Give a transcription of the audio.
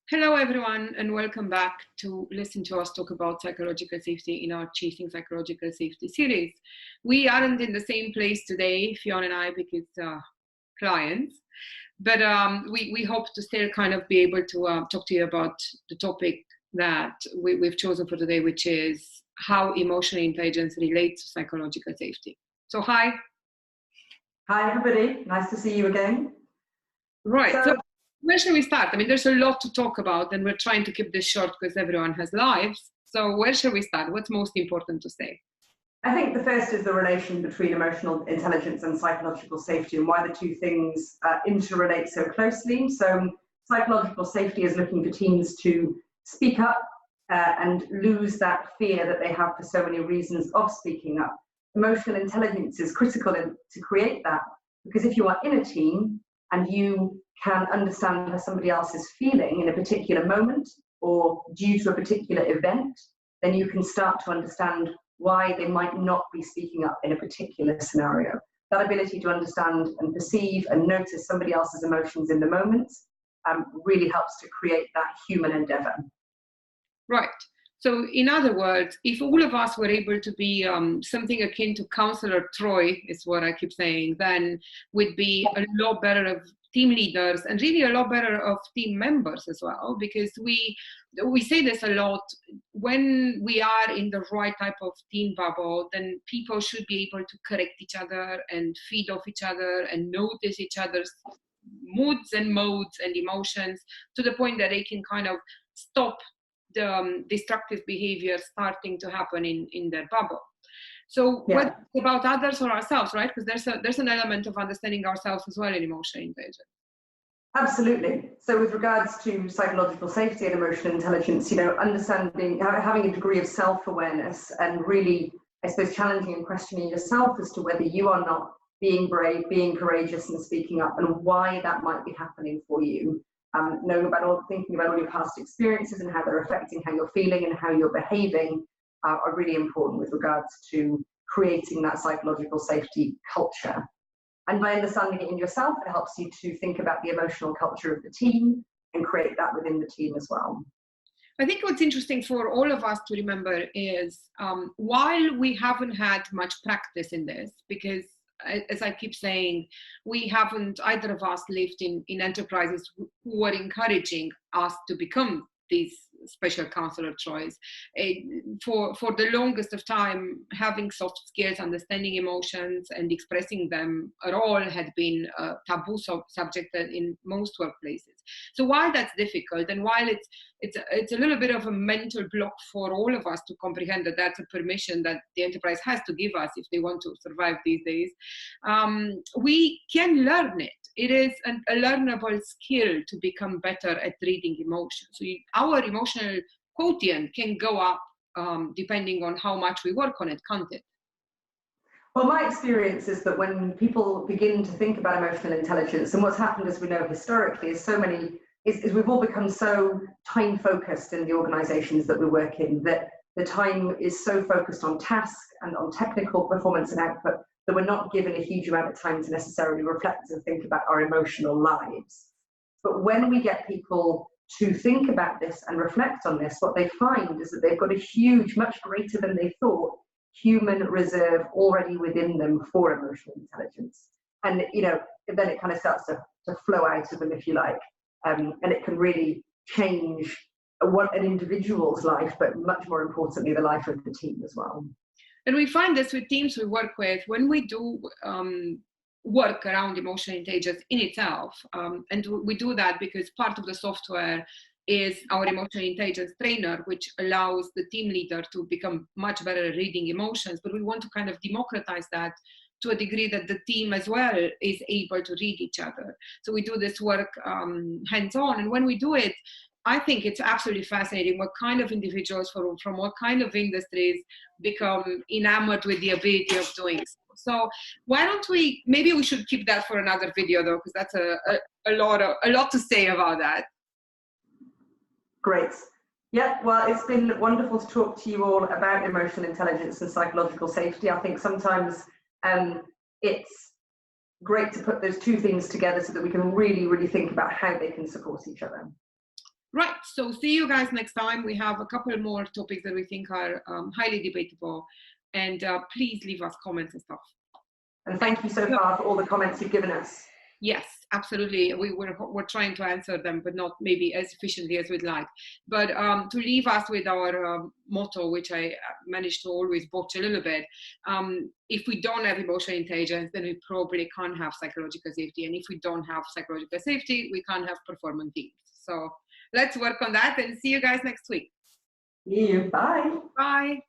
Hello, everyone, and welcome back to listen to us talk about psychological safety in our Chasing Psychological Safety series. We aren't in the same place today, Fiona and I, because clients, but we hope to still kind of be able to talk to you about the topic that we've chosen for today, which is how emotional intelligence relates to psychological safety. So, hi. Hi, everybody. Nice to see you again. Right. So where shall we start? I mean, there's a lot to talk about, and we're trying to keep this short because everyone has lives. So where shall we start? What's most important to say? I think the first is the relation between emotional intelligence and psychological safety, and why the two things interrelate so closely. So psychological safety is looking for teams to speak up and lose that fear that they have for so many reasons of speaking up. Emotional intelligence is critical to create that, because if you are in a team and you can understand how somebody else is feeling in a particular moment or due to a particular event, then you can start to understand why they might not be speaking up in a particular scenario. That ability to understand and perceive and notice somebody else's emotions in the moment really helps to create that human endeavor. Right. So in other words, if all of us were able to be something akin to Counselor Troy, is what I keep saying, then we'd be a lot better of team leaders and really a lot better of team members as well, because we say this a lot. When we are in the right type of team bubble, then people should be able to correct each other and feed off each other and notice each other's moods and modes and emotions to the point that they can kind of stop the destructive behavior starting to happen in their bubble. So whether it's about others or ourselves, right? Because there's an element of understanding ourselves as well in emotional intelligence. Absolutely. So with regards to psychological safety and emotional intelligence, understanding, having a degree of self-awareness and really, I suppose, challenging and questioning yourself as to whether you are not being brave, being courageous and speaking up, and why that might be happening for you. Thinking about all your past experiences and how they're affecting how you're feeling and how you're behaving are really important with regards to creating that psychological safety culture. And by understanding it in yourself, it helps you to think about the emotional culture of the team and create that within the team as well. I think what's interesting for all of us to remember is while we haven't had much practice in this, because as I keep saying, we haven't, either of us, lived in enterprises who are encouraging us to become these special counselor Troys. For the longest of time, having soft skills, understanding emotions and expressing them at all had been a taboo subject in most workplaces. So while that's difficult, and while it's a little bit of a mental block for all of us to comprehend that that's a permission that the enterprise has to give us if they want to survive these days, we can learn it. It is a learnable skill to become better at reading emotions. So our emotional quotient can go up depending on how much we work on it, can't it? Well, my experience is that when people begin to think about emotional intelligence, and what's happened, as we know historically, is we've all become so time focused in the organizations that we work in, that the time is so focused on tasks and on technical performance and output that we're not given a huge amount of time to necessarily reflect and think about our emotional lives. But when we get people to think about this and reflect on this, what they find is that they've got a huge, much greater than they thought, human reserve already within them for emotional intelligence. And, then it kind of starts to flow out of them, if you like. And it can really change an individual's life, but much more importantly, the life of the team as well. And we find this with teams we work with when we do work around emotional intelligence in itself. And we do that because part of the software is our emotional intelligence trainer, which allows the team leader to become much better at reading emotions. But we want to kind of democratize that to a degree that the team as well is able to read each other. So we do this work hands-on. And when we do it, I think it's absolutely fascinating what kind of individuals from what kind of industries become enamored with the ability of doing so. So why don't maybe we should keep that for another video though, because that's a lot to say about that. Great. Yeah, well, it's been wonderful to talk to you all about emotional intelligence and psychological safety. I think sometimes it's great to put those two things together so that we can really, really think about how they can support each other. Right, so see you guys next time. We have a couple more topics that we think are highly debatable, and please leave us comments and stuff. And thank you so far for all the comments you've given us. Yes, absolutely. We're trying to answer them, but not maybe as efficiently as we'd like. But to leave us with our motto, which I managed to always botch a little bit, if we don't have emotional intelligence, then we probably can't have psychological safety. And if we don't have psychological safety, we can't have performance teams. So let's work on that and see you guys next week. See you. Bye. Bye.